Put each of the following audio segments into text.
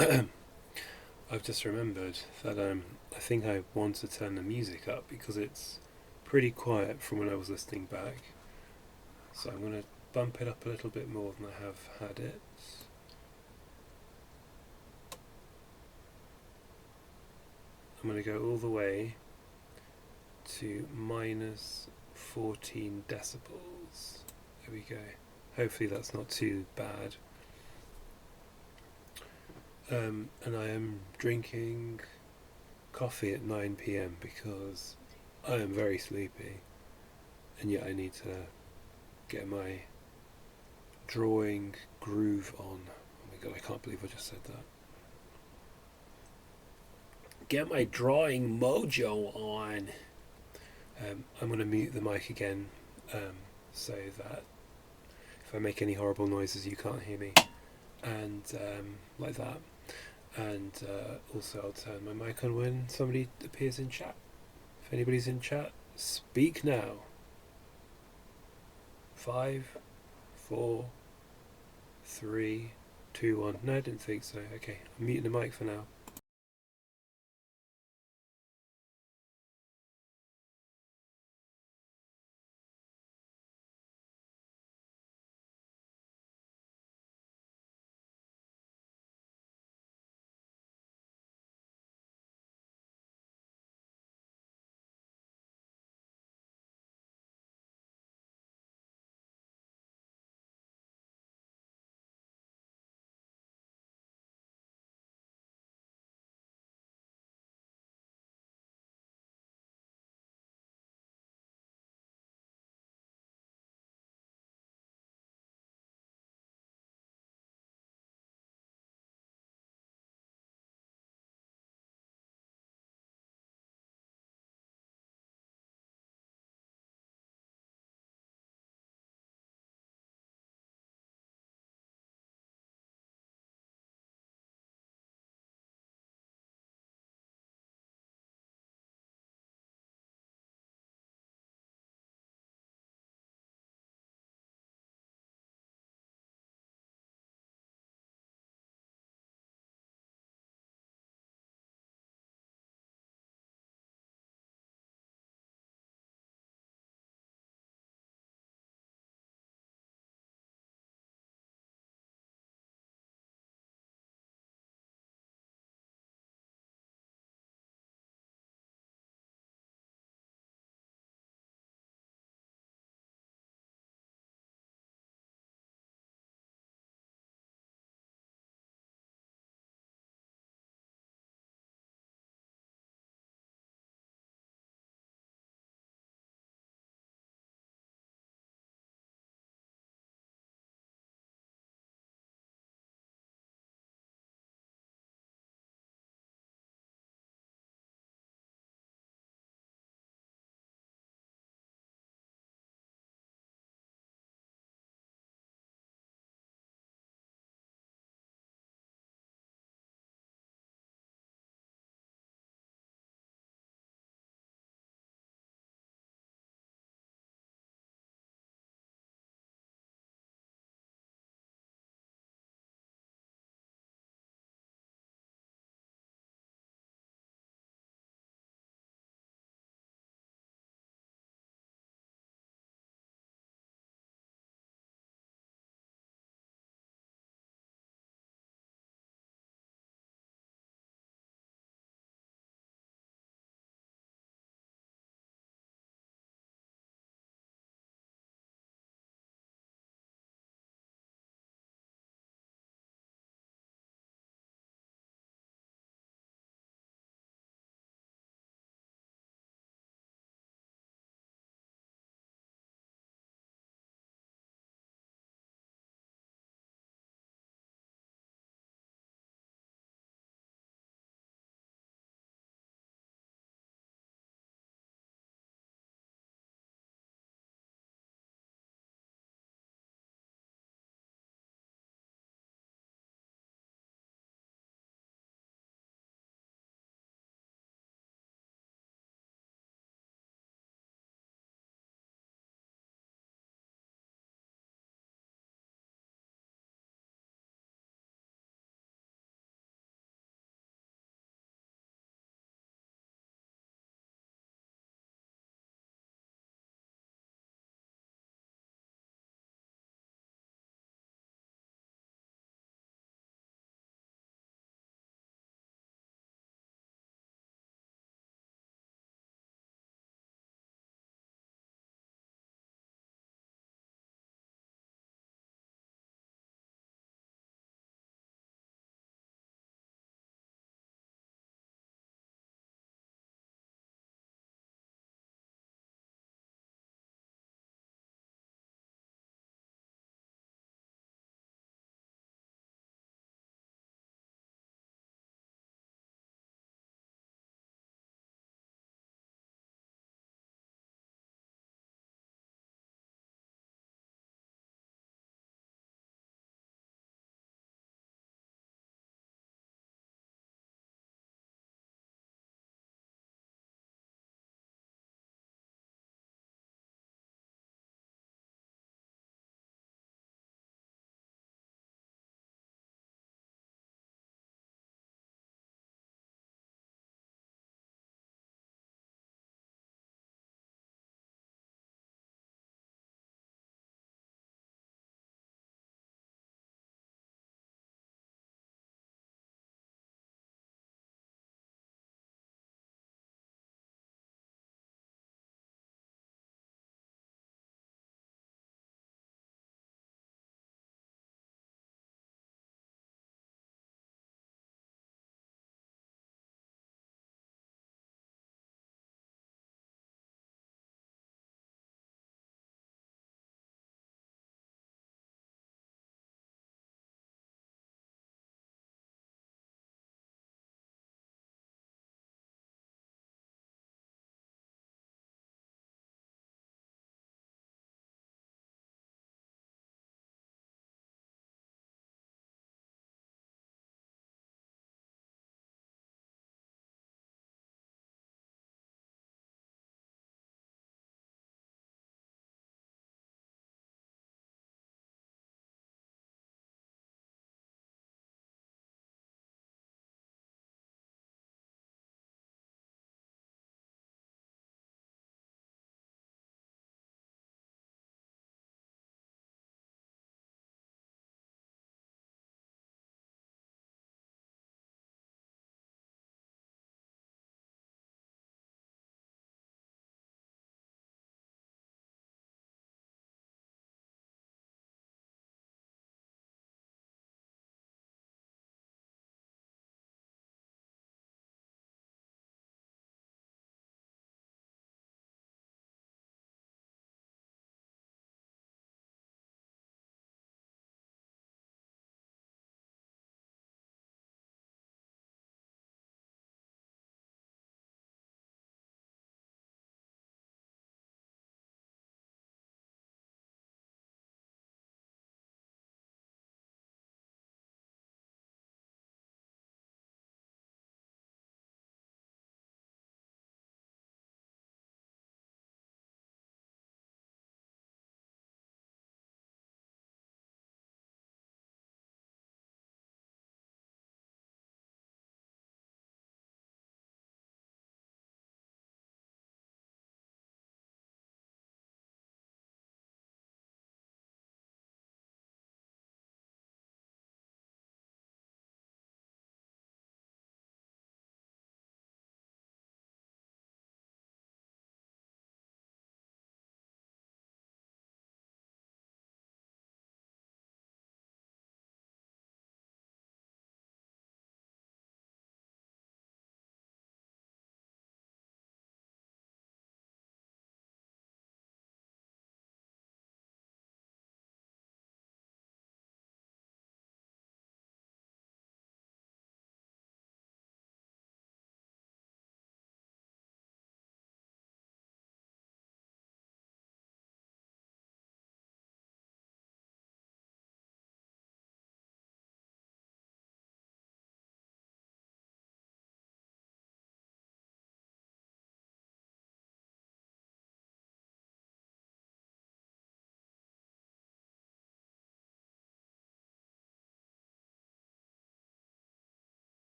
I've just remembered that I think I want to turn the music up because it's pretty quiet from when I was listening back. So I'm going to bump it up a little bit more than I have had it. I'm going to go all the way to minus 14 decibels. There we go. Hopefully that's not too bad. And I am drinking coffee at 9 p.m. because I am very sleepy, and yet I need to get my drawing groove on. Oh my god, I can't believe I just said that. Get my drawing mojo on. I'm going to mute the mic again so that if I make any horrible noises, you can't hear me. And like that. And also, I'll turn my mic on when somebody appears in chat. If anybody's in chat, speak now. 5, 4, 3, 2, 1. No, I didn't think so. Okay, I'm muting the mic for now.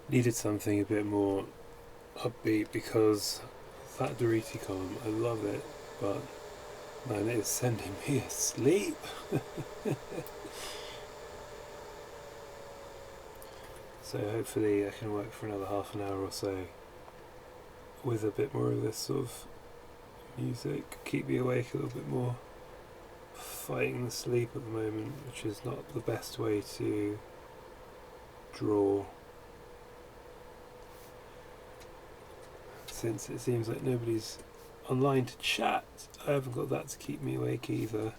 Needed something a bit more upbeat because that Doriti column, I love it, but man, it is sending me asleep. So hopefully I can work for another half an hour or so with a bit more of this sort of music, keep me awake a little bit more. Fighting the sleep at the moment, which is not the best way to draw, since it seems like nobody's online to chat. I haven't got that to keep me awake either.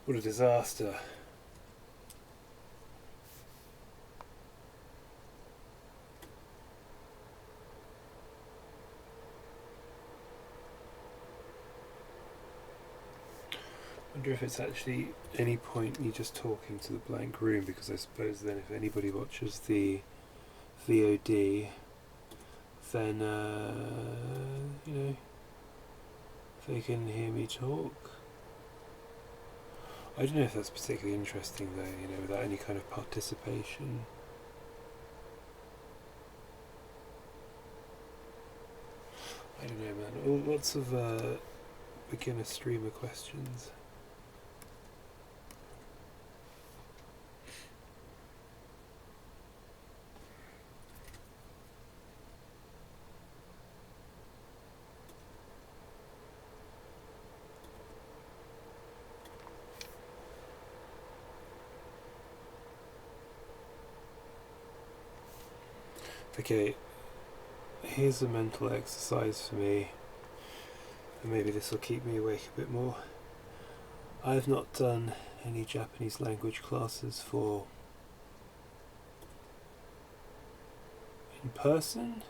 What a disaster. I wonder if it's actually any point me just talking to the blank room, because I suppose then if anybody watches the VOD, then you know, they can hear me talk. I don't know if that's particularly interesting though, you know, without any kind of participation. I don't know, man. Lots of beginner streamer questions. Okay, here's a mental exercise for me, and maybe this will keep me awake a bit more. I've not done any Japanese language classes for in person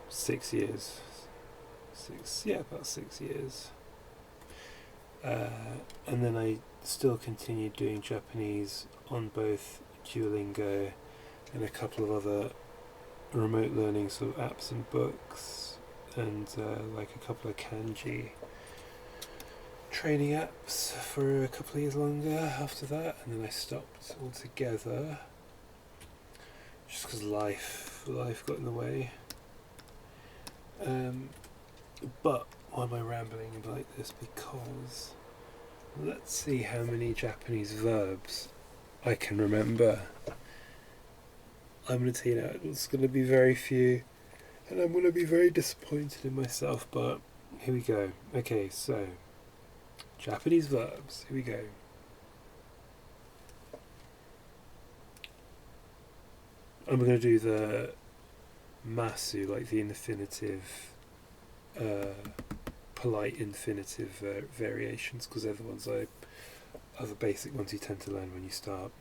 6 years. About 6 years. And then I still continued doing Japanese on both Duolingo and a couple of other remote learning sort of apps and books, and like a couple of kanji training apps for a couple of years longer after that, and then I stopped altogether just because life got in the way. But why am I rambling like this? Because let's see how many Japanese verbs I can remember. I'm going to tell you now, it's going to be very few, and I'm going to be very disappointed in myself, but here we go. Okay, so, Japanese verbs, here we go. I'm going to do the masu, like the infinitive, polite infinitive variations, because they're the ones are the basic ones you tend to learn when you start.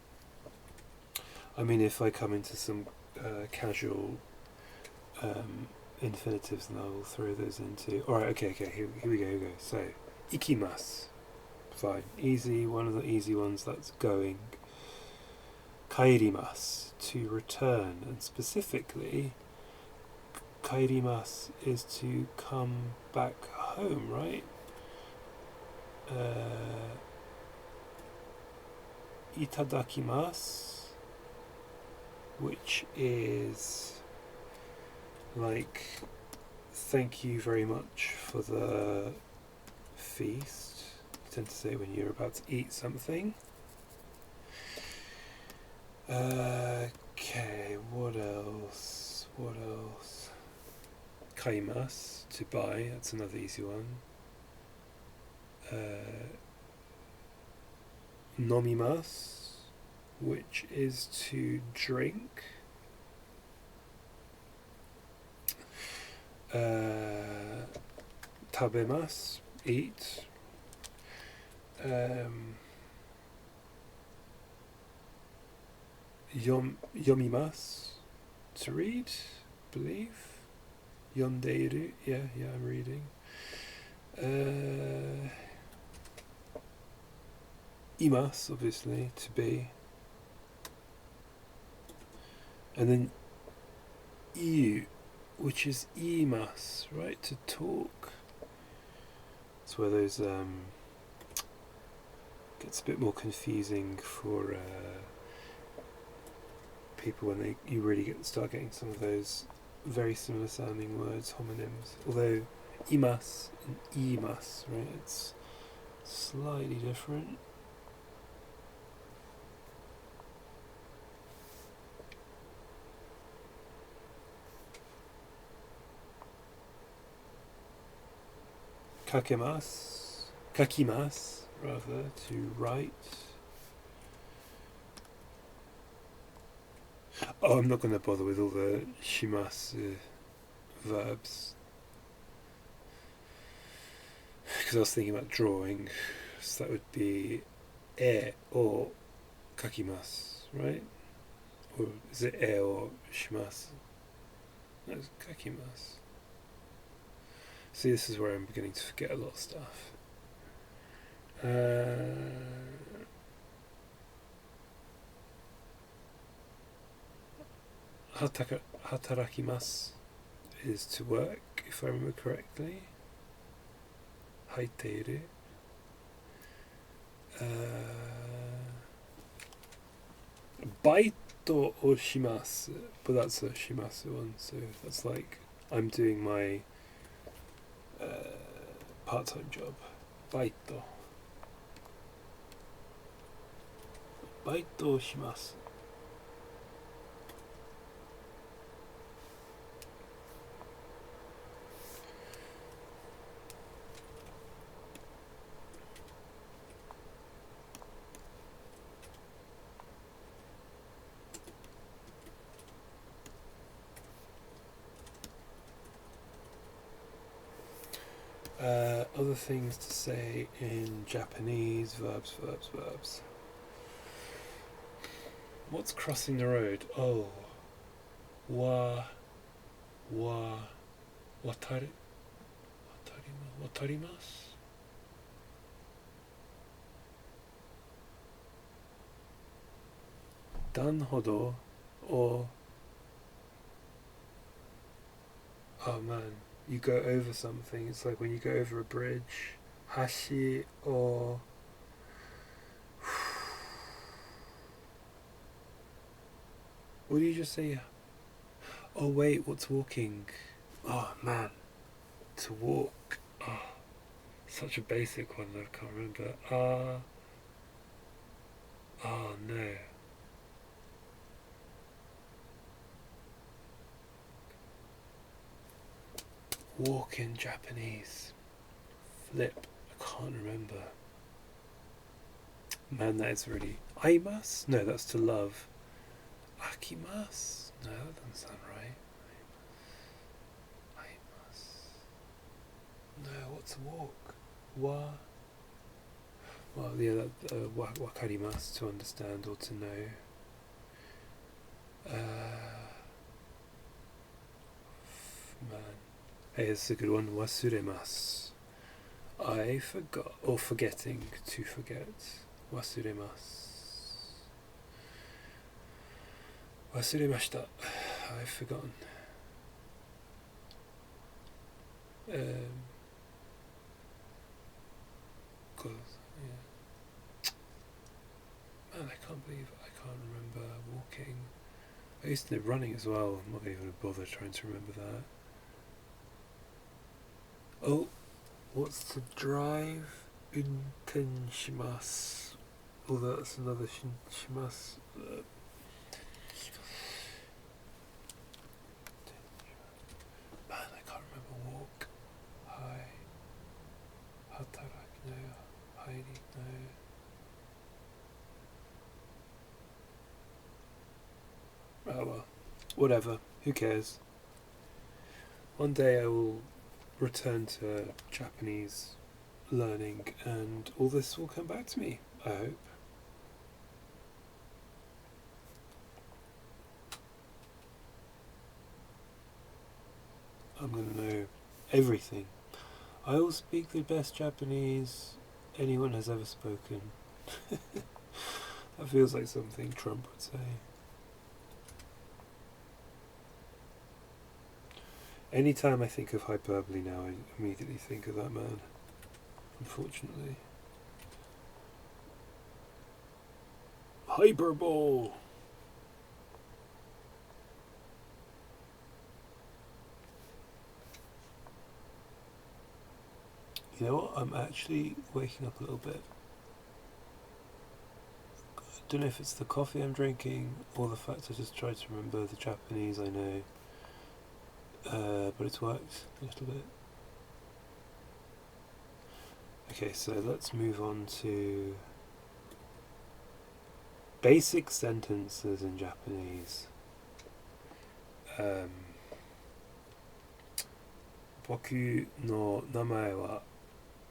I mean, if I come into some casual infinitives, then I'll throw those into. Alright, okay, here we go. So, ikimasu. Fine. Easy, one of the easy ones, that's going. Kaerimasu, to return. And specifically, kaerimasu is to come back home, right? Itadakimasu, which is like, thank you very much for the feast. You tend to say when you're about to eat something. Okay, what else? Kaimasu, to buy, that's another easy one. Nomimasu, which is to drink. Tabemasu, eat. Yomimasu, to read, believe. Yondeiru, yeah, I'm reading. Imasu, obviously, to be. And then iu, which is imasu, right, to talk. That's where those gets a bit more confusing for people when you really start getting some of those very similar sounding words, homonyms. Although imas and imas, right? It's slightly different. Kakimas, rather, to write. Oh, I'm not going to bother with all the shimasu verbs. Because I was thinking about drawing. So that would be or kakimasu, right? Or is it or shimasu? No, it's kakimasu. See, this is where I'm beginning to forget a lot of stuff. Hatarakimasu is to work, if I remember correctly. Haiteiru. Baito o shimasu, but that's a shimasu one, so that's like I'm doing my part-time job. Baito. Baito o shimasu. Other things to say in Japanese, verbs. What's crossing the road? Oh, watarimasu? Danhodo, or, oh man, you go over something. It's like when you go over a bridge. Hashi or what do you just say? Oh wait, what's walking? Oh man, to walk. Oh, such a basic one that I can't remember. Oh no. Walk in Japanese. Flip. I can't remember. Man, that is really... Aimas? No, that's to love. Akimas? No, that doesn't sound right. Aimas. No, what's walk? Well, yeah, that, wakarimasu, to understand or to know. Man. Hey, this is a good one. Wasuremasu. I forgot, or forgetting, to forget. Wasuremasu. Wasuremashita. I've forgotten. Cause, yeah. Man, I can't believe I can't remember walking. I used to know running as well. I'm not even going to bother trying to remember that. Oh, what's to drive? Intenshimasu. Oh, that's another shimasu. Man, I can't remember walk. Hi. Hataraki no. Hairi no. Oh well. Whatever. Who cares? One day I will return to Japanese learning and all this will come back to me, I hope. I'm going to know everything. I will speak the best Japanese anyone has ever spoken. That feels like something Trump would say. Anytime I think of hyperbole now, I immediately think of that man, unfortunately. Hyperbole! You know what? I'm actually waking up a little bit. I don't know if it's the coffee I'm drinking or the fact I just tried to remember the Japanese I know. But it's worked a little bit. Okay, so let's move on to basic sentences in Japanese. Boku no namae wa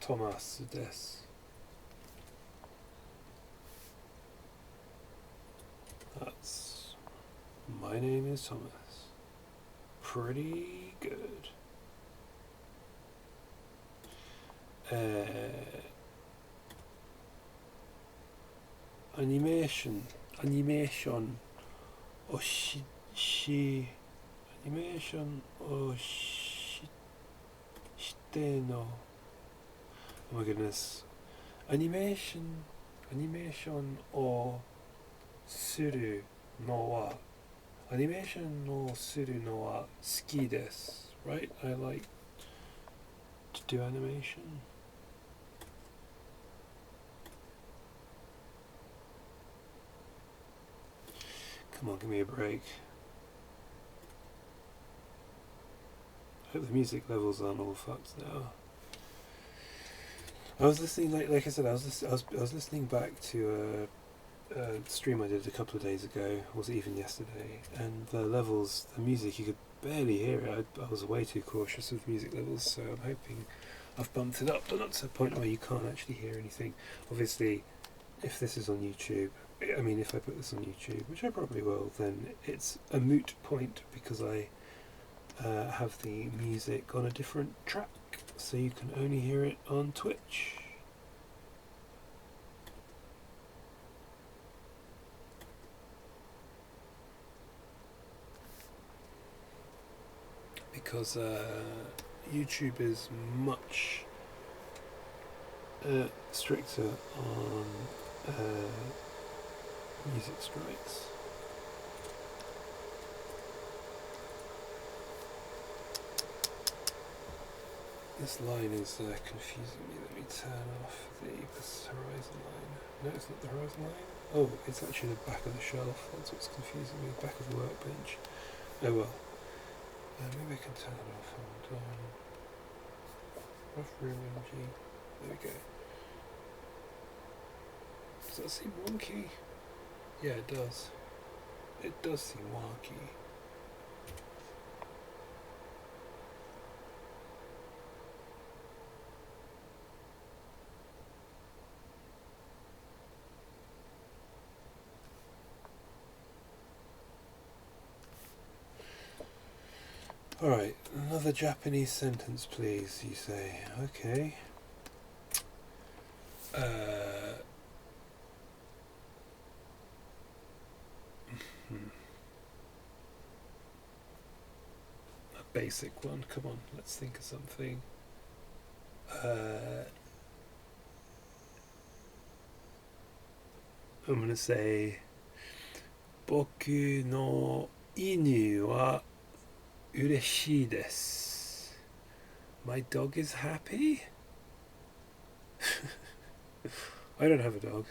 Thomas desu. That's my name is Thomas. Pretty good. Animation. Animation. Animation. Shite no. Oh my goodness. Animation. Animation o suru no wa. Animation no suru no wa suki desu. Right? I like to do animation. Come on, give me a break. I hope the music levels aren't all fucked now. I was listening, like I said, I was listening back to a stream I did a couple of days ago, or was it even yesterday? And the levels, the music, you could barely hear it. I was way too cautious with music levels, so I'm hoping I've bumped it up, but not to the point where you can't actually hear anything. Obviously, if this is on YouTube, I mean, if I put this on YouTube, which I probably will, then it's a moot point because I have the music on a different track, so you can only hear it on Twitch. Because YouTube is much stricter on music strikes. This line is confusing me. Let me turn off the horizon line. No, it's not the horizon line. Oh, it's actually the back of the shelf. That's what's confusing me. Back of the workbench. Oh well. Maybe I can turn it off. Hold on. Rough room energy. There we go. Does that seem wonky? Yeah, it does. It does seem wonky. Alright, another Japanese sentence please, you say. Okay. A basic one, come on, let's think of something. I'm going to say Boku no inu wa ureshii desu. My dog is happy? I don't have a dog.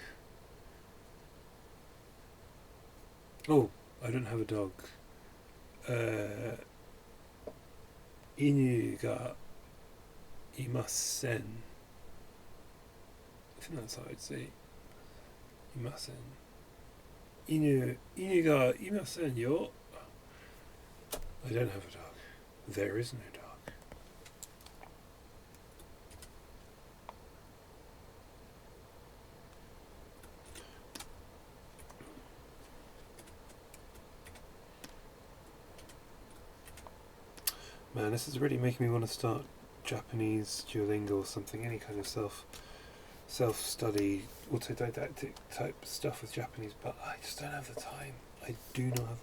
Oh, I don't have a dog. Inu ga imasen. I think that's how I'd say imasen. Inu ga imasen yo. I don't have a dog. There is no dog. Man, this is really making me want to start Japanese Duolingo or something, any kind of self-study, autodidactic type stuff with Japanese, but I just don't have the time. I do not have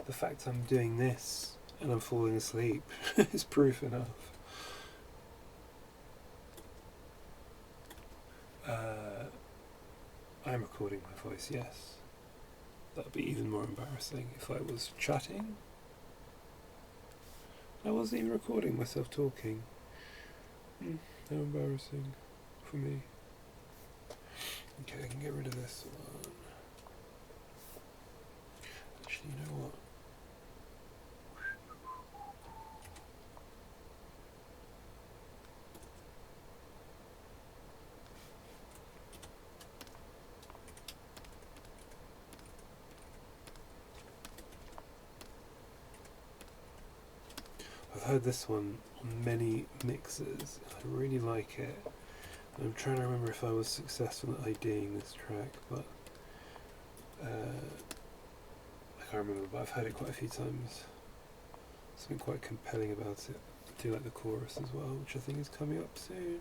the fact I'm doing this and I'm falling asleep is proof enough. I'm recording my voice, yes. That would be even more embarrassing if I was chatting. I wasn't even recording myself talking. How embarrassing for me. Okay, I can get rid of this one. Actually, you know what? I've heard this one on many mixes. I really like it. I'm trying to remember if I was successful at IDing this track, but I can't remember, but I've heard it quite a few times. Something quite compelling about it. I do like the chorus as well, which I think is coming up soon.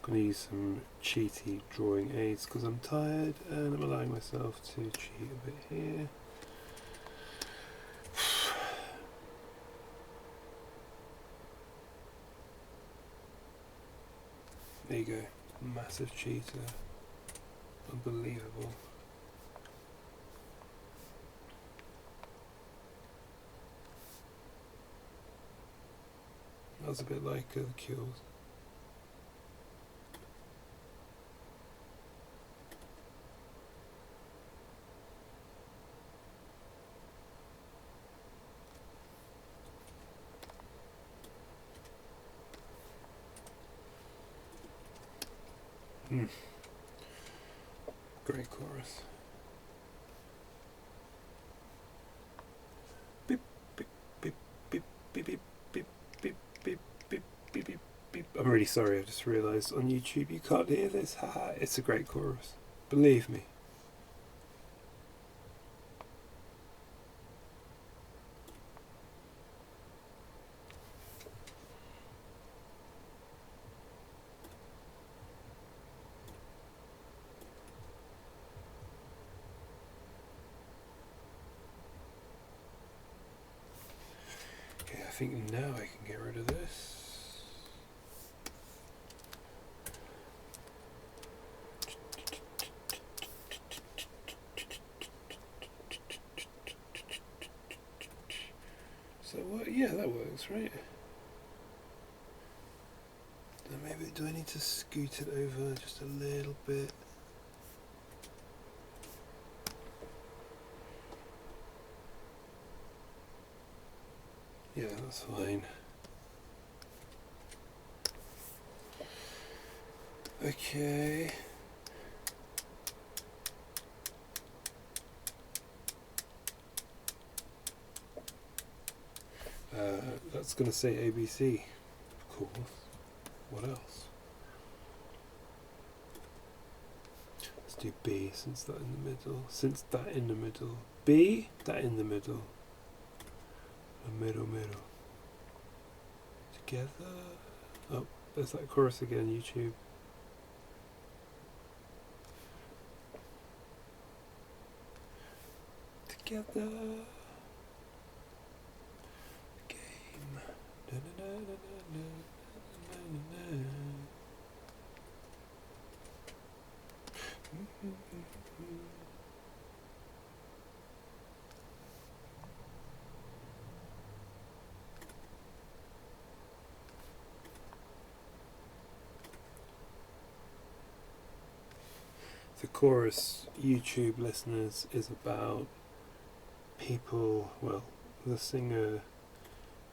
I'm going to use some cheaty drawing aids because I'm tired and I'm allowing myself to cheat a bit here. There you go, massive cheater, unbelievable. That was a bit like the Cures. Great chorus. Beep, beep, beep, beep, beep, beep, beep, beep, beep, beep, beep, beep, beep. I'm really sorry, I just realised on YouTube you can't hear this. Haha, it's a great chorus. Believe me. I think now I can get rid of this. So what? Yeah, that works, right? Now maybe do I need to scoot it over just a little bit? Yeah, that's fine. Okay. That's going to say ABC, of course. What else? Let's do B, since that in the middle. Since that in the middle. B, that in the middle. A middle. Together. Oh, there's that chorus again, YouTube. Together. Game. The chorus, YouTube listeners, is about people, well, the singer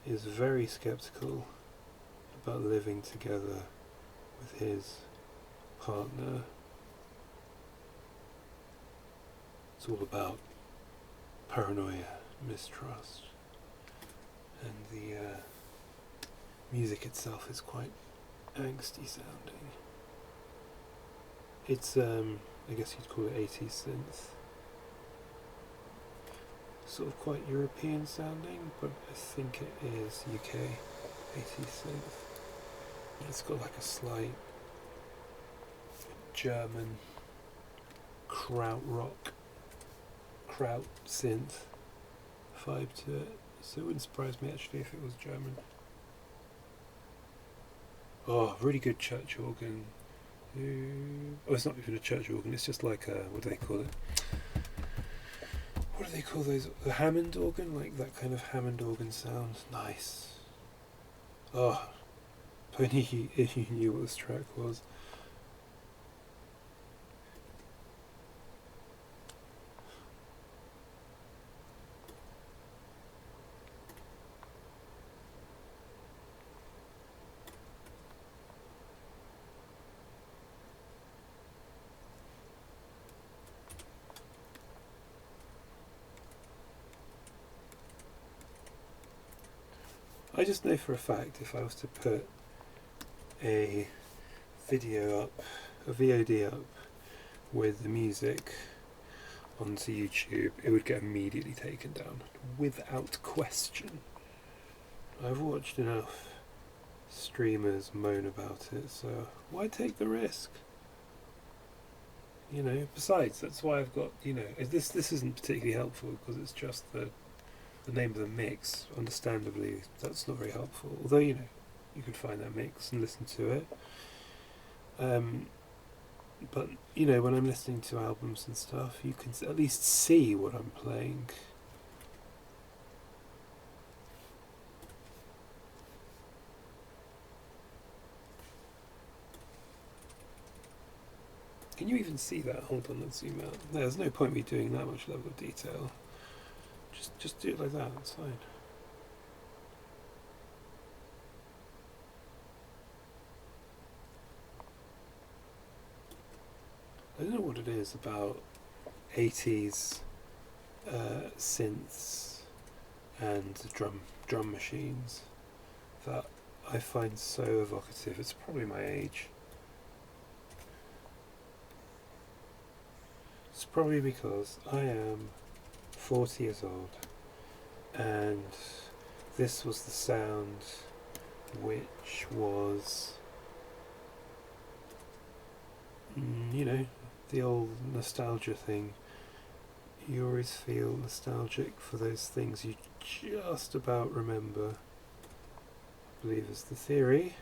is very skeptical about living together with his partner. It's all about paranoia, mistrust, and the music itself is quite angsty sounding. It's, I guess you'd call it 80s synth. Sort of quite European sounding, but I think it is UK 80s synth. It's got like a slight German kraut synth vibe to it, so it wouldn't surprise me actually if it was German. Oh, really good church organ. Oh, it's not even a church organ, it's just like a, what do they call it? What do they call those? The Hammond organ? Like that kind of Hammond organ sound. Nice. Oh, if only you knew what this track was. I just know for a fact if I was to put a video up, a VOD up with the music onto YouTube, it would get immediately taken down, without question. I've watched enough streamers moan about it, so why take the risk? You know, besides, that's why I've got, you know, this isn't particularly helpful because it's just the name of the mix. Understandably, that's not very helpful. Although, you know, you could find that mix and listen to it. But, you know, when I'm listening to albums and stuff, you can at least see what I'm playing. Can you even see that? Hold on, let's zoom out. There's no point me doing that much level of detail. Just do it like that, it's fine. I don't know what it is about 80s synths and drum machines that I find so evocative. It's probably my age. It's probably because I am 40 years old and this was the sound which was, you know, the old nostalgia thing. You always feel nostalgic for those things you just about remember. I believe is the theory.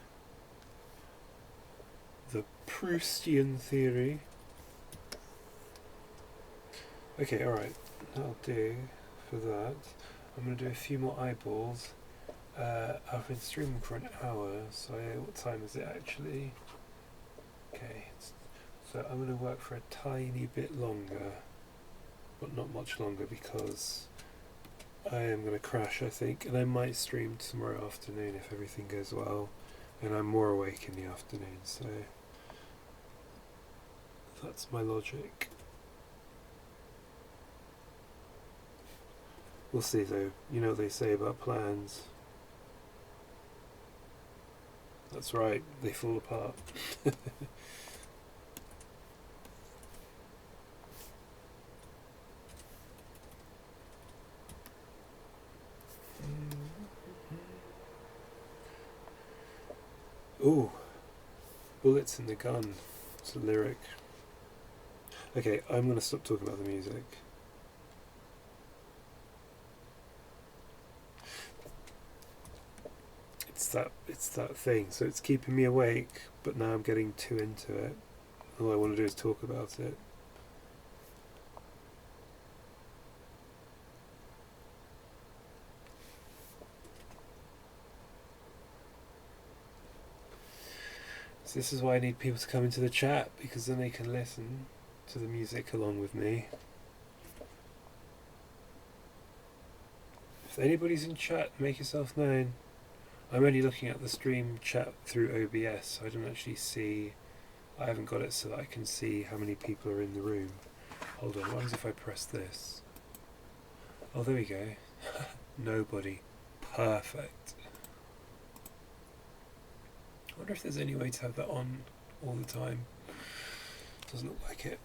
The Proustian theory. Okay, alright, that'll do for that. I'm going to do a few more eyeballs. I've been streaming for an hour, so what time is it actually? Okay, so I'm going to work for a tiny bit longer, but not much longer because I am going to crash, I think, and I might stream tomorrow afternoon if everything goes well, and I'm more awake in the afternoon, so that's my logic. We'll see though, you know what they say about plans. That's right, they fall apart. Ooh, bullets in the gun. It's a lyric. Okay, I'm going to stop talking about the music. It's that thing. So it's keeping me awake, but now I'm getting too into it. All I want to do is talk about it. So this is why I need people to come into the chat, because then they can listen to the music along with me. If anybody's in chat, make yourself known. I'm only looking at the stream chat through OBS, so I don't actually see. I haven't got it so that I can see how many people are in the room. Hold on, what happens if I press this? Oh, there we go. Nobody. Perfect. I wonder if there's any way to have that on all the time. Doesn't look like it.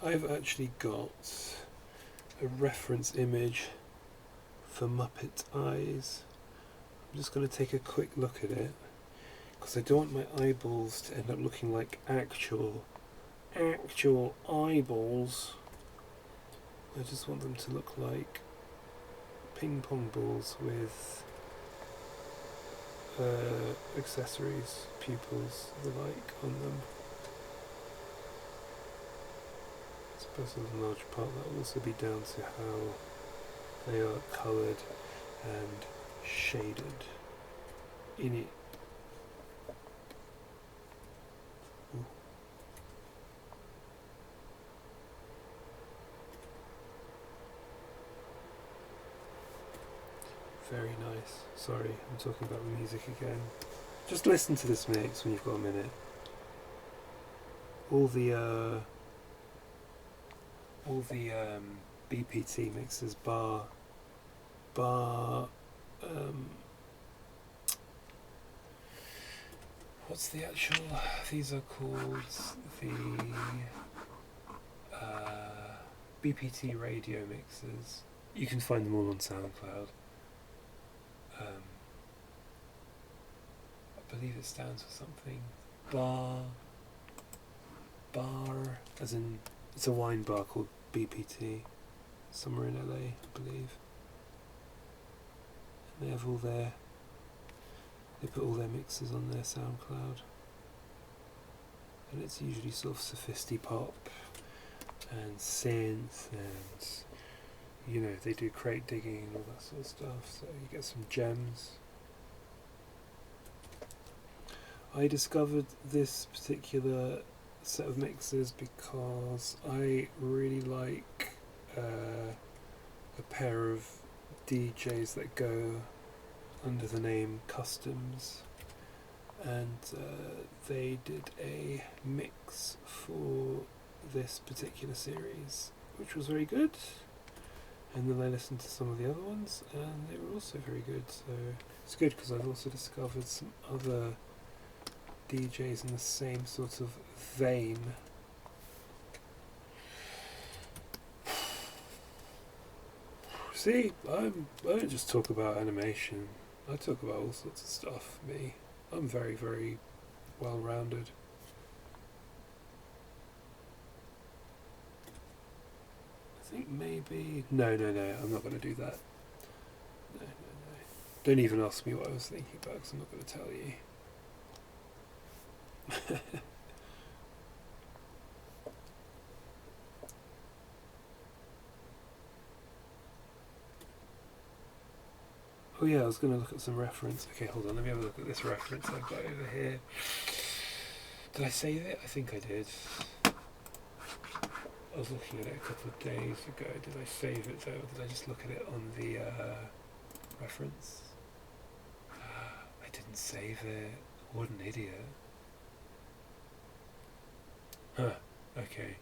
I've actually got a reference image for Muppet Eyes. I'm just going to take a quick look at it because I don't want my eyeballs to end up looking like actual eyeballs. I just want them to look like ping pong balls with accessories, pupils, the like on them. I suppose in a large part that will also be down to how they are coloured and shaded in it. Ooh. Very nice. Sorry, I'm talking about music again. Just listen to this mix when you've got a minute. All the BPT mixes bar what's the actual, these are called the BPT radio mixes. You can find them all on SoundCloud. I believe it stands for something. Bar, as in, it's a wine bar called BPT, somewhere in LA, I believe. And they have they put all their mixes on their SoundCloud. And it's usually sort of sophisti pop and synth and, you know, they do crate digging and all that sort of stuff, so you get some gems. I discovered this particular set of mixes because I really like a pair of DJs that go under the name Customs, and they did a mix for this particular series which was very good, and then I listened to some of the other ones and they were also very good, so it's good because I've also discovered some other DJs in the same sort of vein. See, I don't just talk about animation, I talk about all sorts of stuff. I'm very, very well rounded. I think maybe no, I'm not going to do that. No. Don't even ask me what I was thinking about because I'm not going to tell you. Oh yeah, I was going to look at some reference. Okay, hold on, let me have a look at this reference I've got over here. Did I save it? I think I did. I was looking at it a couple of days ago. Did I save it though? Or did I just look at it on the reference? I didn't save it. What an idiot. Huh, okay.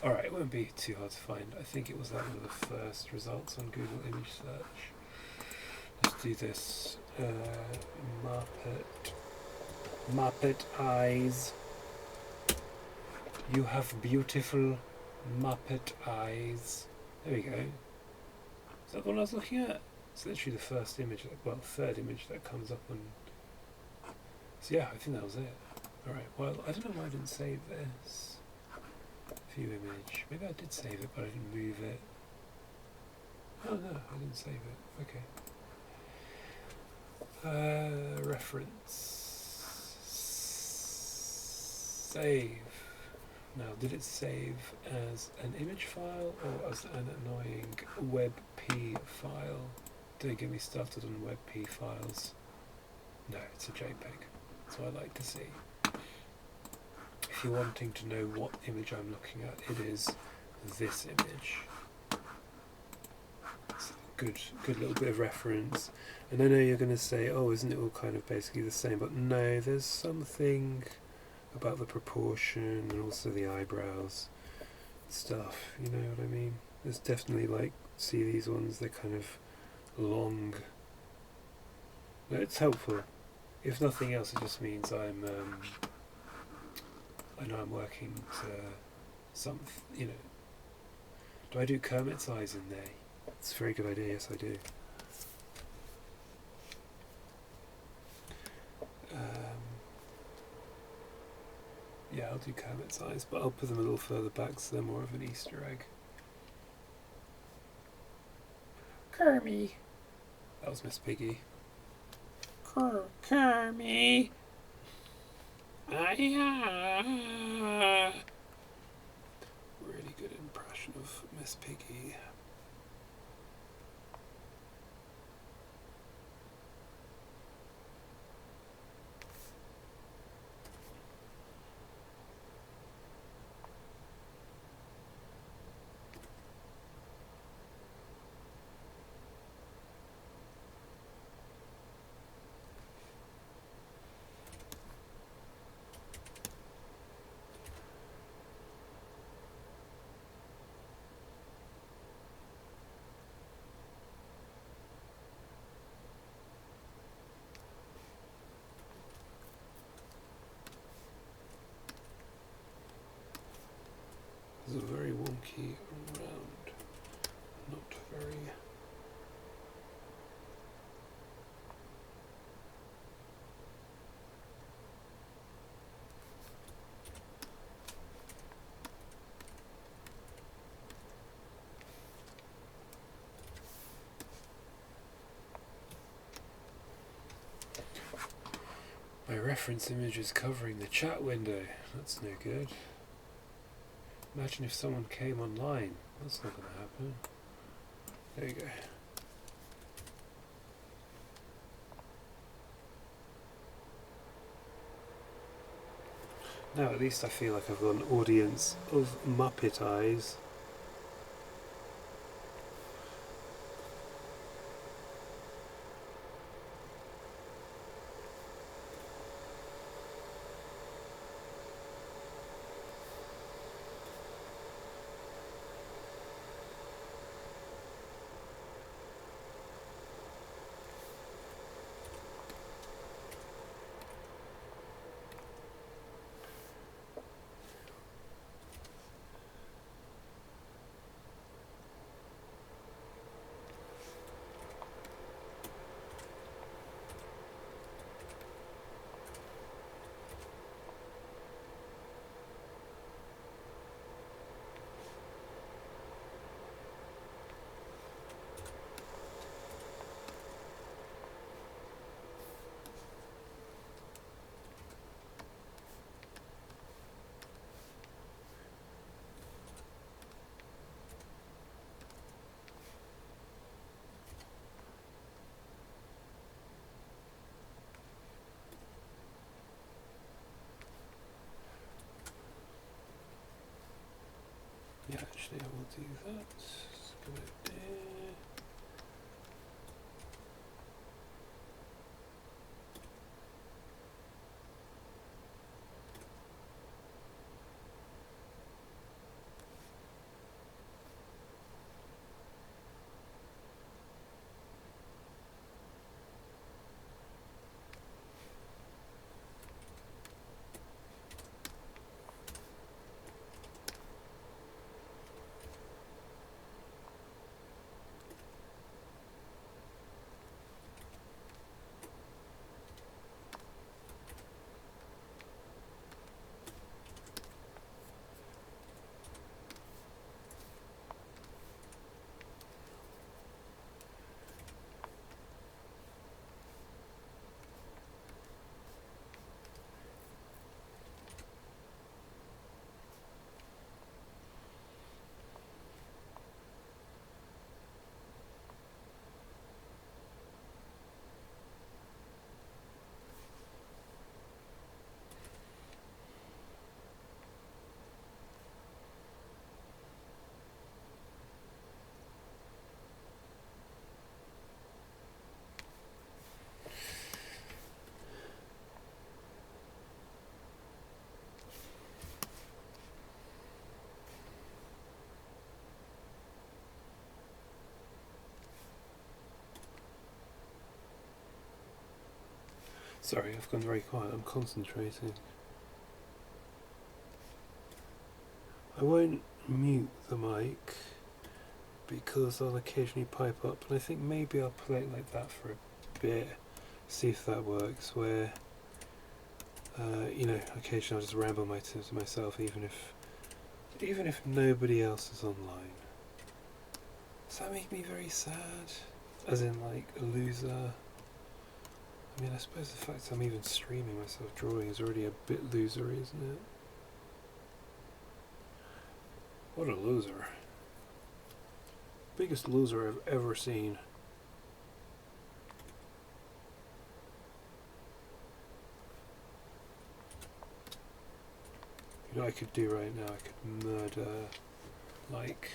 Alright, it won't be too hard to find. I think it was like one of the first results on Google image search. Let's do this. Muppet Eyes. You have beautiful Muppet eyes. There we go. Is that the one I was looking at? It's literally the first image, third image that comes up on. So yeah, I think that was it. Alright, well, I don't know why I didn't save this. View image. Maybe I did save it, but I didn't move it. Oh no, I didn't save it. Okay. Reference. Save. Now, did it save as an image file or as an annoying WebP file? Don't get me started on WebP files. No, it's a JPEG. That's what I like to see. If you're wanting to know what image I'm looking at, it is this image. It's a good little bit of reference. And I know you're going to say, oh, isn't it all kind of basically the same? But no, there's something about the proportion and also the eyebrows stuff, you know what I mean? There's definitely, like, see these ones, they're kind of long. No, it's helpful. If nothing else, it just means I know I'm working to some, you know. Do I do Kermit's eyes in there? It's a very good idea, yes I do. Yeah, I'll do Kermit's eyes, but I'll put them a little further back so they're more of an Easter egg. Kermie! That was Miss Piggy. Kermie! Really good impression of Miss Piggy. It's a very wonky round, not very... My reference image is covering the chat window. That's no good. Imagine if someone came online. That's not going to happen. There you go. Now at least I feel like I've got an audience of Muppet eyes. Yeah, actually I will do that. Just go there. Sorry, I've gone very quiet. I'm concentrating. I won't mute the mic because I'll occasionally pipe up, and I think maybe I'll play it like that for a bit, see if that works, where occasionally I'll just ramble to myself even if nobody else is online. Does that make me very sad? As in like a loser? I mean, I suppose the fact I'm even streaming myself drawing is already a bit losery, isn't it? What a loser. Biggest loser I've ever seen. You know what I could do right now? I could murder, like...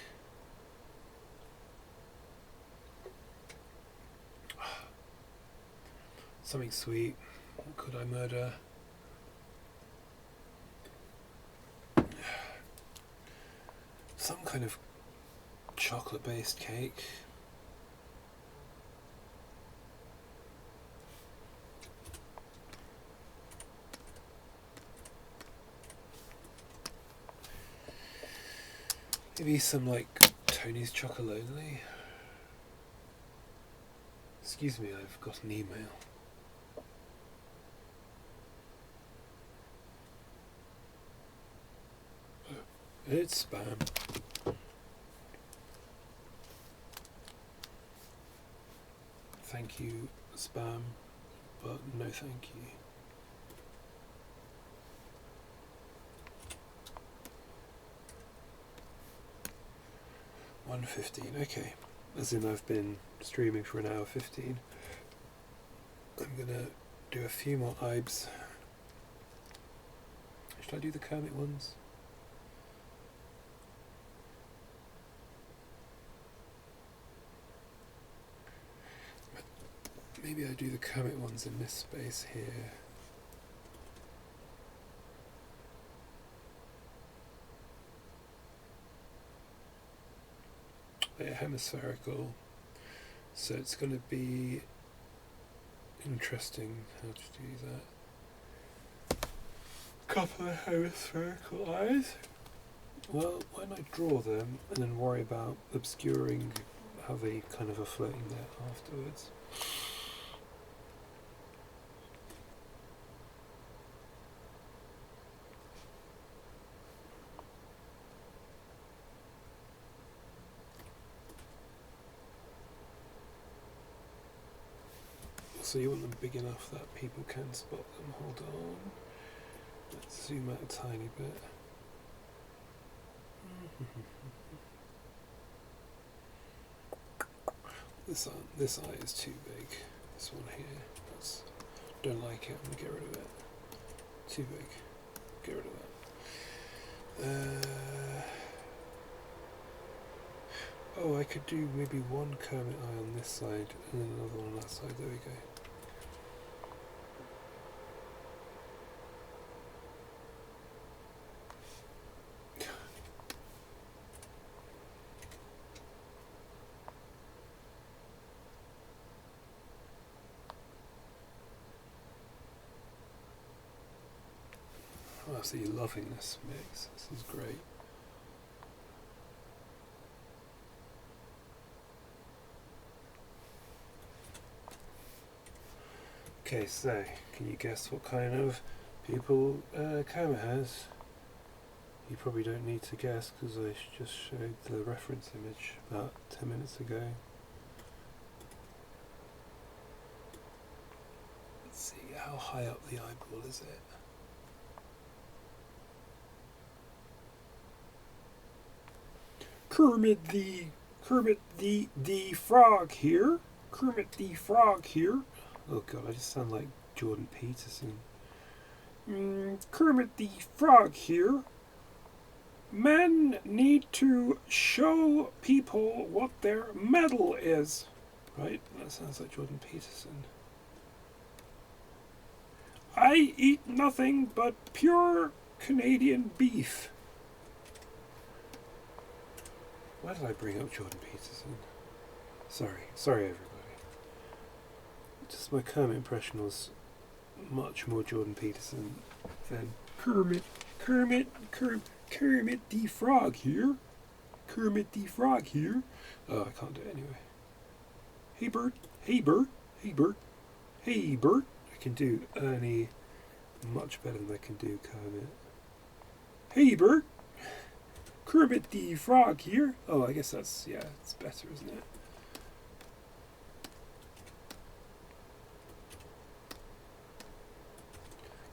something sweet. What could I murder? Some kind of chocolate-based cake. Maybe some like Tony's Chocolonely. Excuse me, I've got an email. It's spam. Thank you, spam, but no thank you. $1:15, okay. As in I've been streaming for an hour 15. I'm gonna do a few more IBs. Should I do the Kermit ones? Maybe I do the Kermit ones in this space here. They're hemispherical, so it's going to be interesting how to do that. Couple of hemispherical eyes. Well, why not draw them and then worry about obscuring how they kind of are floating there afterwards? So you want them big enough that people can spot them. Hold on. Let's zoom out a tiny bit. This eye is too big. This one here. Don't like it. I'm gonna get rid of it. Too big. Get rid of that. Oh, I could do maybe one Kermit eye on this side and then another one on that side. There we go. I'm absolutely loving this mix. This is great. Okay, so can you guess what kind of people Kermit has? You probably don't need to guess because I just showed the reference image about 10 minutes ago. Let's see, how high up the eyeball is it? Kermit the Frog here. Kermit the Frog here. Oh god, I just sound like Jordan Peterson. Kermit the Frog here. Men need to show people what their medal is. Right? That sounds like Jordan Peterson. I eat nothing but pure Canadian beef. Why did I bring up Jordan Peterson? Sorry everybody. Just my Kermit impression was much more Jordan Peterson than Kermit the Frog here. Kermit the Frog here. Oh, I can't do it anyway. Hey Bert, hey Bert, hey Bert, hey Bert. I can do Ernie much better than I can do Kermit. Hey Bert, Kermit the Frog here. Oh, I guess that's, yeah, it's better, isn't it?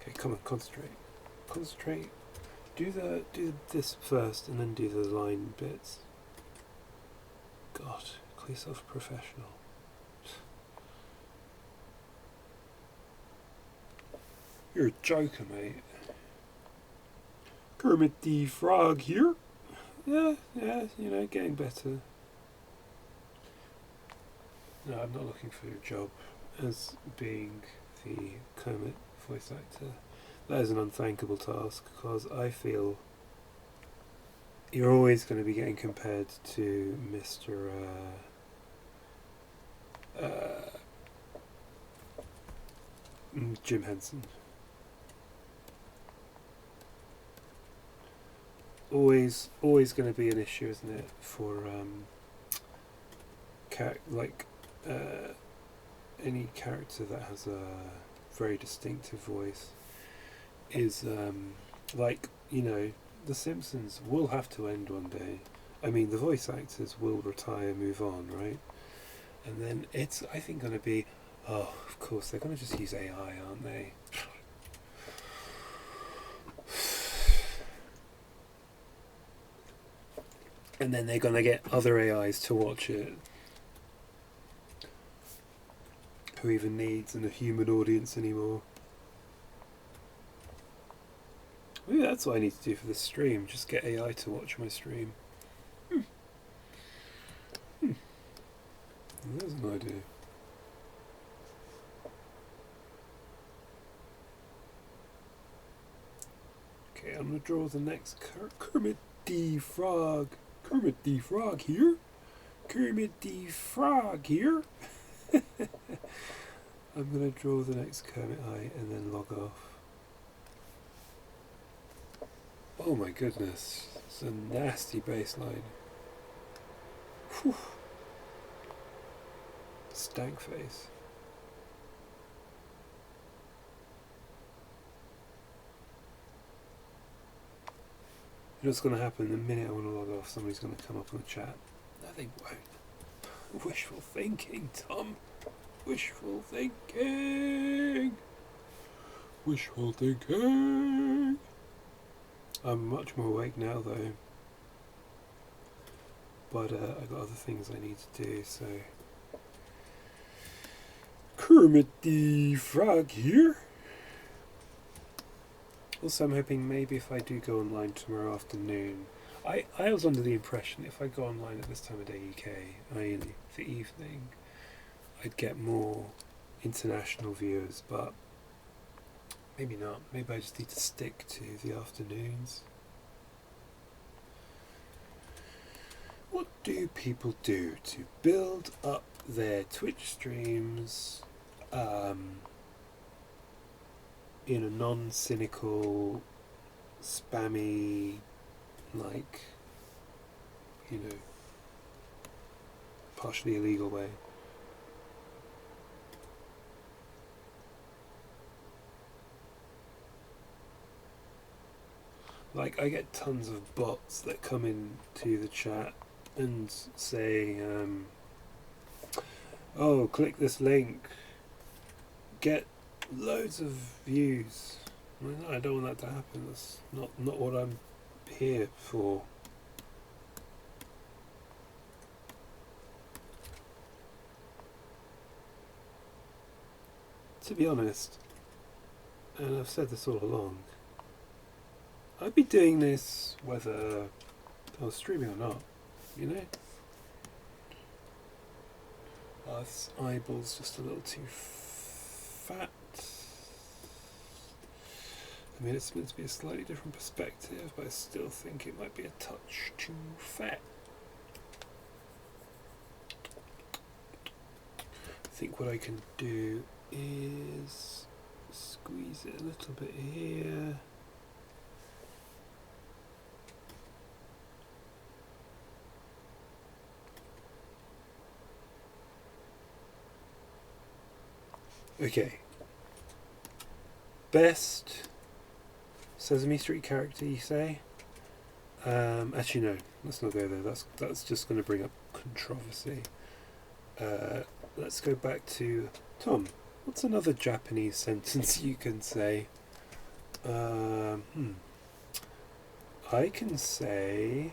Okay, come on, concentrate. Concentrate. Do this first and then do the line bits. God, call yourself a professional. You're a joker, mate. Kermit the Frog here. Yeah, you know, getting better. No, I'm not looking for a job as being the Kermit voice actor. That is an unthankable task, because I feel you're always going to be getting compared to Mr. Jim Henson. Always going to be an issue, isn't it, for any character that has a very distinctive voice is like, you know, The Simpsons will have to end one day. I mean, the voice actors will retire, move on, right? And then it's, I think, going to be, oh, of course, they're going to just use AI, aren't they? And then they're going to get other AIs to watch it. Who even needs a human audience anymore? Maybe that's what I need to do for this stream. Just get AI to watch my stream. There's an idea. Okay, I'm going to draw the next Kermit the Frog. Kermit the Frog here. Kermit the Frog here. I'm going to draw the next Kermit eye and then log off. Oh my goodness, it's a nasty baseline. Whew. Stank face. You know what's going to happen the minute I want to log off? Somebody's going to come up in the chat. No, they won't. Wishful thinking, Tom. Wishful thinking. Wishful thinking. I'm much more awake now, though. But I've got other things I need to do, so... Kermit the Frog here. Also, I'm hoping maybe if I do go online tomorrow afternoon... I was under the impression if I go online at this time of day UK, i.e. the evening, I'd get more international viewers, but maybe not. Maybe I just need to stick to the afternoons. What do people do to build up their Twitch streams in a non-cynical, spammy, like, you know, partially illegal way? Like, I get tons of bots that come into the chat and say, oh, click this link, get loads of views. I don't want that to happen. That's not what I'm here for. To be honest, and I've said this all along, I'd be doing this whether I was streaming or not, you know? This eyeball's just a little too fat. I mean, it's meant to be a slightly different perspective, but I still think it might be a touch too fat. I think what I can do is squeeze it a little bit here. Okay. Best Sesame Street character, you say? Actually, no. Let's not go there. That's just going to bring up controversy. Let's go back to Tom. What's another Japanese sentence you can say? I can say.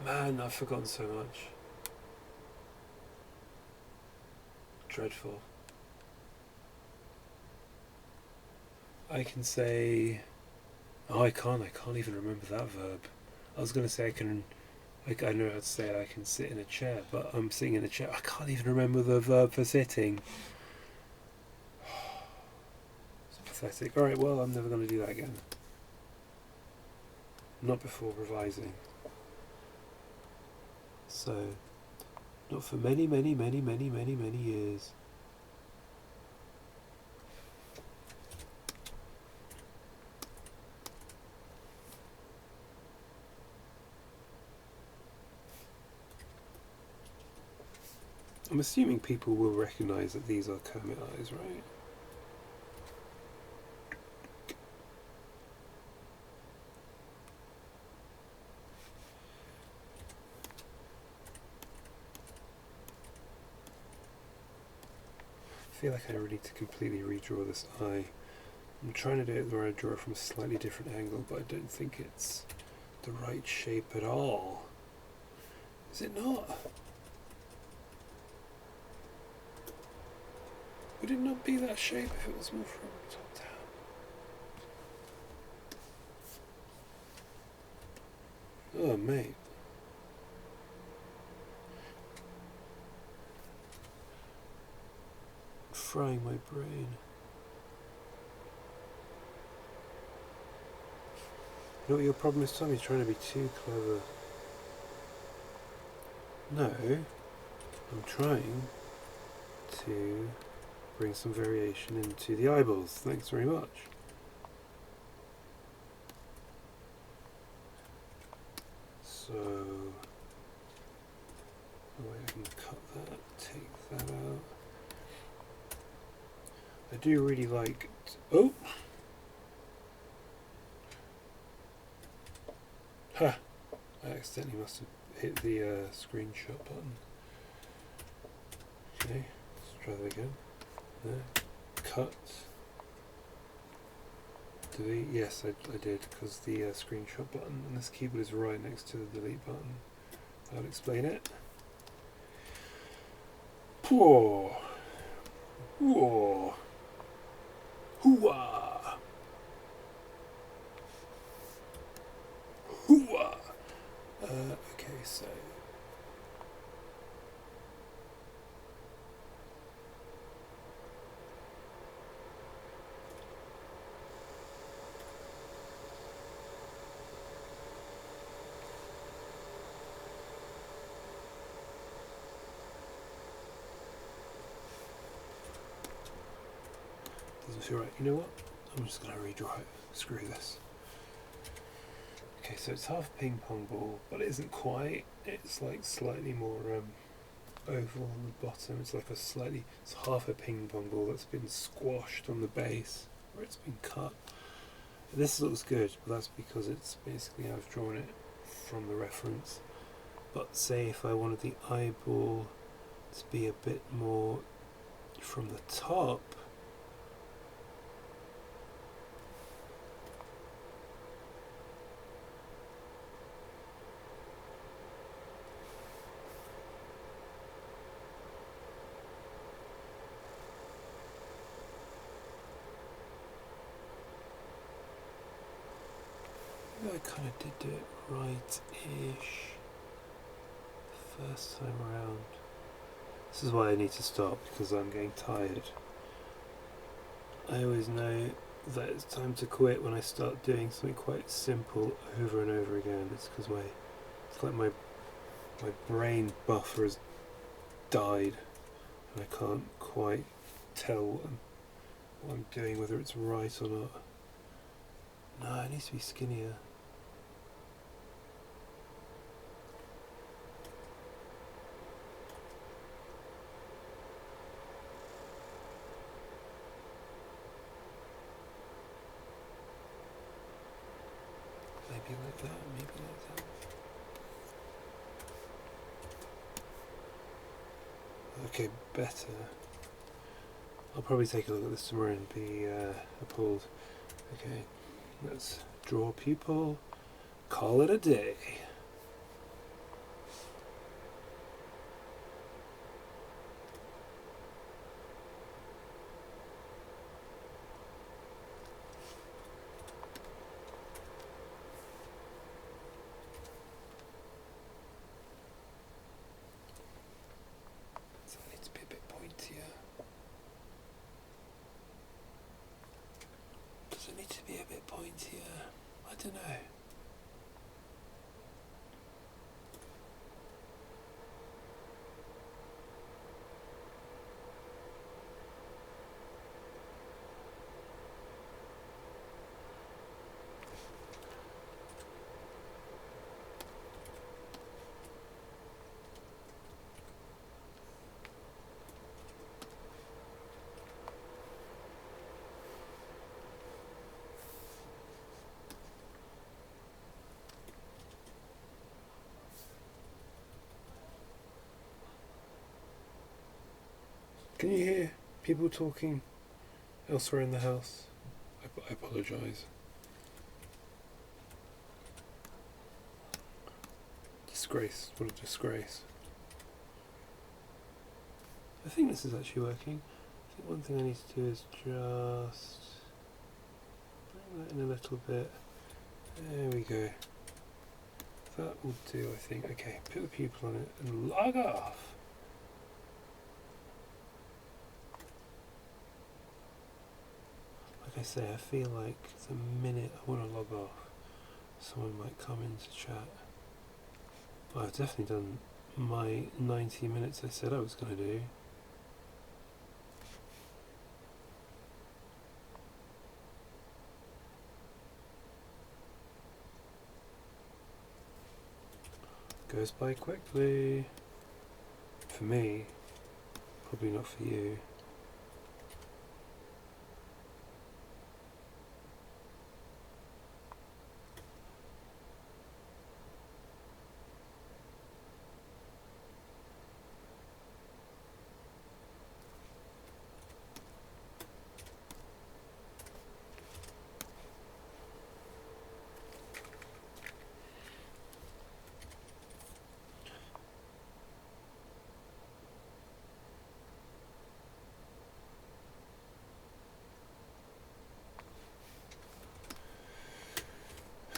Man, I've forgotten so much. Dreadful. I can say. Oh, I can't even remember that verb. I was going to say I know how to say it, I can sit in a chair, but I'm sitting in a chair. I can't even remember the verb for sitting. It's pathetic. Alright, well, I'm never going to do that again. Not before revising. So, not for many, many, many, many, many, many years. I'm assuming people will recognise that these are Kermit eyes, right? I feel like I really need to completely redraw this eye. I'm trying to do it where I draw it from a slightly different angle, but I don't think it's the right shape at all. Is it not? Would it not be that shape if it was more from top down? Oh, mate. I'm frying my brain. You know what your problem is, Tom? You're trying to be too clever. No, I'm trying to bring some variation into the eyeballs. Thanks very much. So, I can cut that, take that out. I do really like. Oh! Ha! I accidentally must have hit the screenshot button. Okay, let's try that again. There. Cut. Delete. Yes, I did, because the screenshot button on this keyboard is right next to the delete button. I'll explain it. Whoa. Whoa. Hooah. Hooah. Okay, so. Doesn't feel right. You know what? I'm just going to redraw it. Screw this. Okay, so it's half a ping pong ball, but it isn't quite. It's like slightly more oval on the bottom. It's like it's half a ping pong ball that's been squashed on the base, where it's been cut. This looks good, but that's because it's basically I've drawn it from the reference. But say if I wanted the eyeball to be a bit more from the top, I kind of did do it right-ish first time around. This is why I need to stop, because I'm getting tired. I always know that it's time to quit when I start doing something quite simple over and over again. It's because it's like my brain buffer has died and I can't quite tell what I'm doing, whether it's right or not. No, it needs to be skinnier. Maybe like that, maybe like that. Okay, better. I'll probably take a look at this tomorrow and be appalled. Okay, let's draw people, call it a day. So I need to be a bit pointier. Does it need to be a bit pointier? I don't know. Can you hear people talking elsewhere in the house? I apologise. Disgrace. What a disgrace. I think this is actually working. I think one thing I need to do is just bring that in a little bit. There we go. That will do, I think. Okay, put the pupil on it and log off. Like I say, I feel like the minute I want to log off, someone might come into chat. Well, I've definitely done my 90 minutes I said I was going to do. Goes by quickly. For me, probably not for you.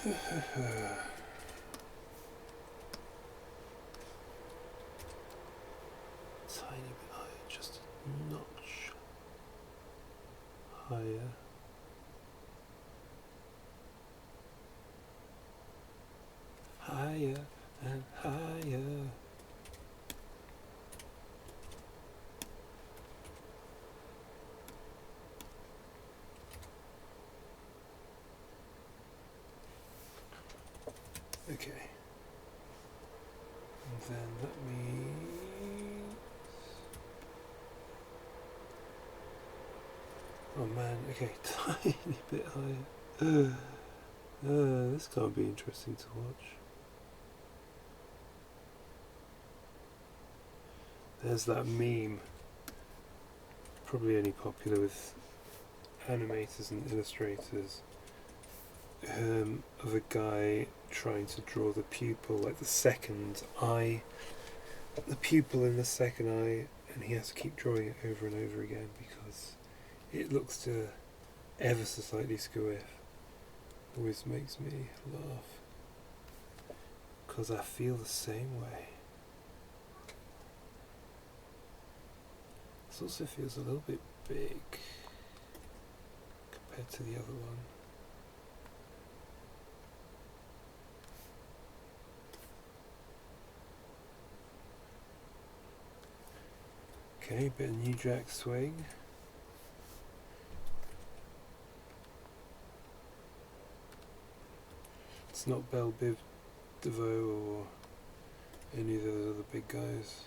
Tiny bit higher, just a notch higher. Higher and higher. Okay. And then let me... Oh man, okay, tiny bit higher. This can't be interesting to watch. There's that meme, probably only popular with animators and illustrators, of a guy trying to draw the pupil, like the second eye, the pupil in the second eye, and he has to keep drawing it over and over again because it looks to ever so slightly squiff. Always makes me laugh because I feel the same way. This also feels a little bit big compared to the other one. Okay, bit of New Jack Swing. It's not Belle Biv DeVoe or any of those other big guys.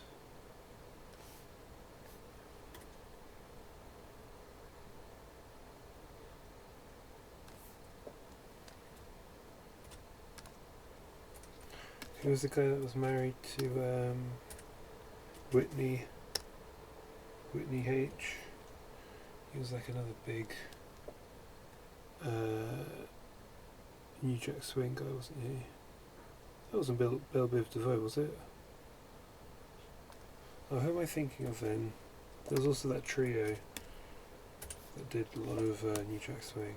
Who was the guy that was married to Whitney H? He was like another big New Jack Swing guy, wasn't he? That wasn't Belle Biv DeVoe, was it? Oh, who am I thinking of then? There was also that trio that did a lot of New Jack Swing.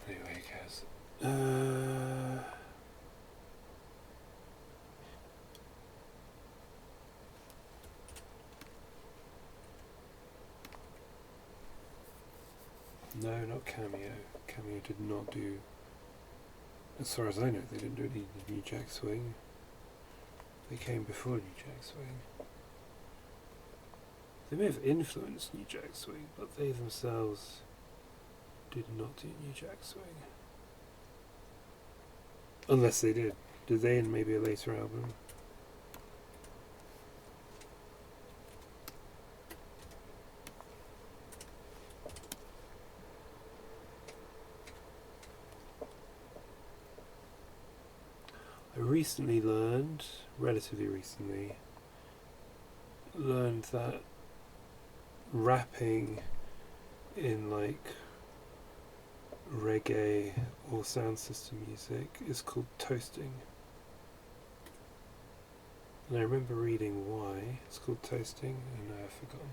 Anyway, who cares? No, not Cameo. Cameo did not do, as far as I know, they didn't do any New Jack Swing. They came before New Jack Swing. They may have influenced New Jack Swing, but they themselves did not do New Jack Swing. Unless they did. Did they in maybe a later album? Relatively recently, learned that rapping in like reggae or sound system music is called toasting. And I remember reading why it's called toasting, and now I've forgotten.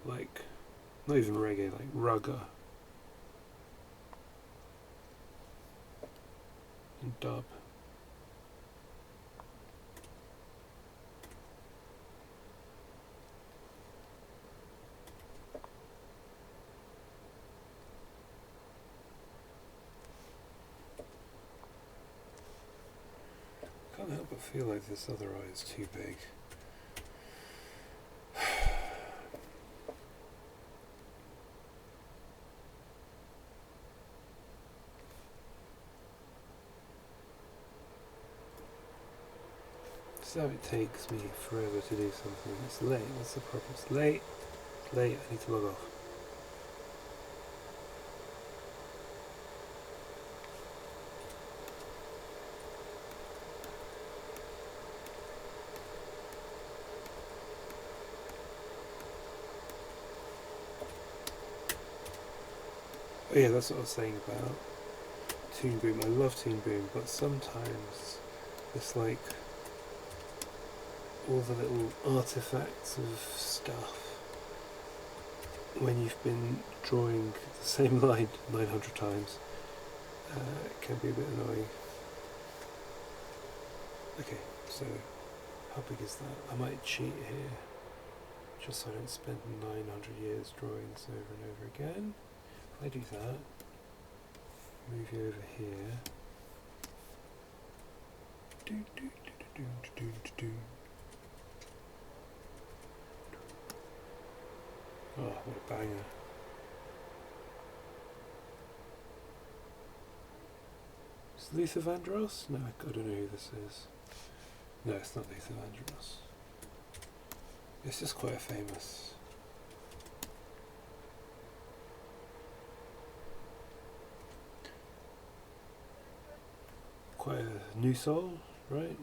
Like, not even reggae, like rugger and dub. Can't help but feel like this other eye is too big. So it takes me forever to do something. It's late, what's the problem? It's late, I need to log off. Oh yeah, that's what I was saying about Toon Boom. I love Toon Boom, but sometimes it's like all the little artifacts of stuff when you've been drawing the same line 900 times it can be a bit annoying. Okay, so how big is that? I might cheat here just so I don't spend 900 years drawing this over and over again. If I do that, move you over here. Oh, what a banger. Is Luther Vandross? No, I don't know who this is. No, it's not Luther Vandross. It's just quite a famous. Quite a new soul, right?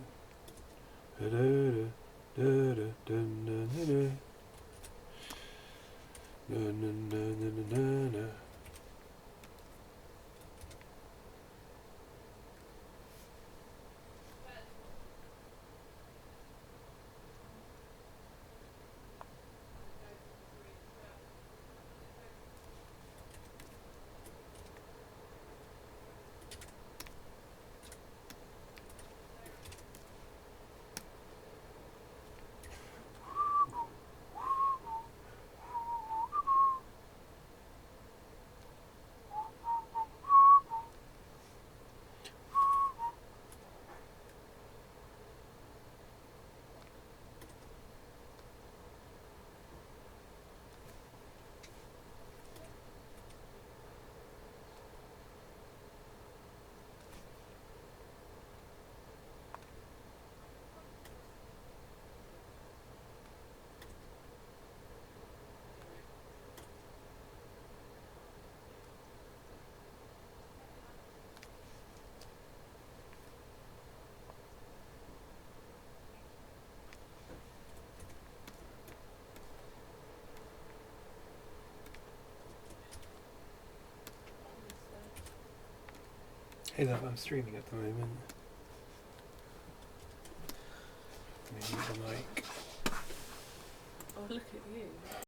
Hey love, I'm streaming at the moment. Let me mute the mic. Oh, look at you.